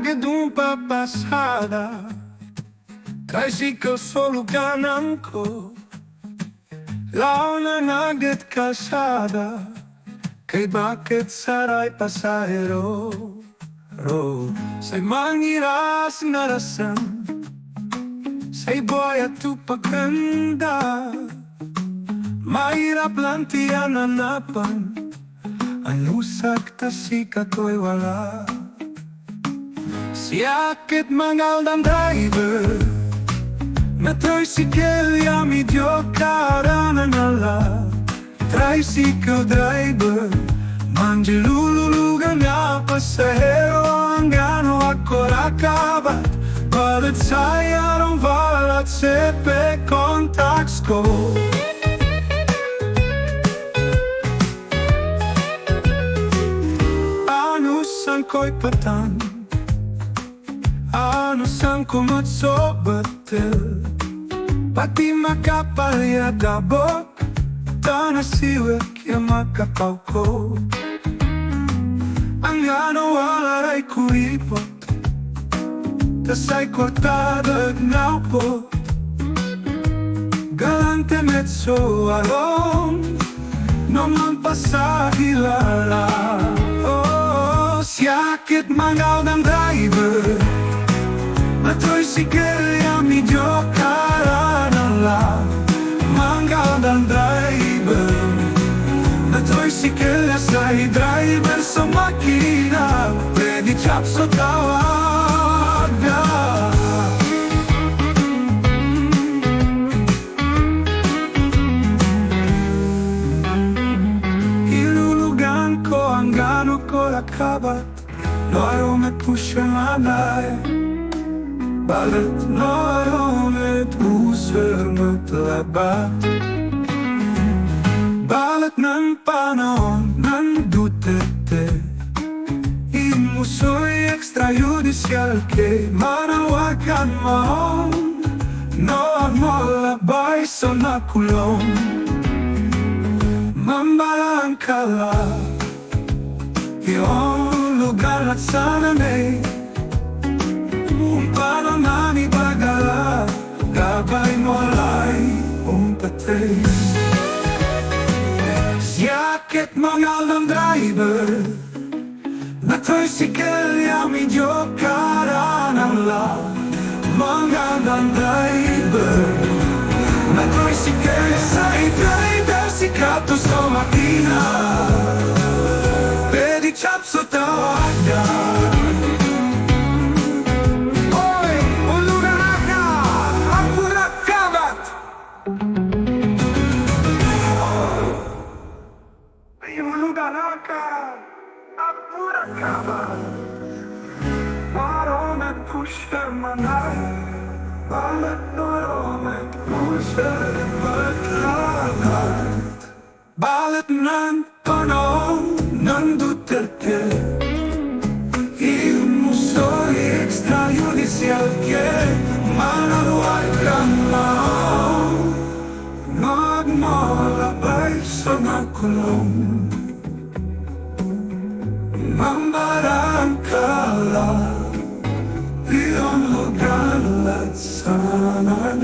agad papasada, tricycle sa luganan ko. Launan agad kalsada, kay bakit saray pasahero. Sa'y mangiras narasan, sa'y boy at tupaganda. Mahirap lang tiyan hanapan, ang lusak ta sikat ko'y wala. Siakit Mangaldan driver, na tricycle ya medyo karananala. Tricycle driver, manjilululugan na pasahero. Ang gano ako rakabat, balit sayang valat sepe contacts ko. Ano san ko'y patang, ano san kumatsobatel, pati makapalyadabok, tanasiwek ya makapaw ko. Ang ano walaray kuripot, tasay kortadag naupo. Galante mezzo along, naman pa sa hilala. Siakit Mangaldan driver, na tricycle ya medyo karanala. Mangaldan driver, na tricycle ya sa'y driver sa makina. Pwede chap sa tawag na. Ilulugan ko ang gano ko lakabat, laro met pusyanganay. Balit laro met puser matlabat. Balit ng panahon ng Duterte, imusoy extrajudicial kay manawagan mo. Noon mo labay sa nakulong, mambalang kala. Iyong lugar at sana may paano manibagala, gabay mo lay umpatay. Siakit Mangaldan driver, na tricycle ya medyo karanala. Mangaldan driver, na tricycle ya sa'y driver, sikato sa makina. Pwede chap sa tawagan. Maromet pusher manay, balat maromet pusher matlalat. Balat ng panahon ng Duterte, imusoy extrajudicial ke manaluay kang mao. Nagmalabay sa nakulong, mambarang kala. Iyong lugar at sana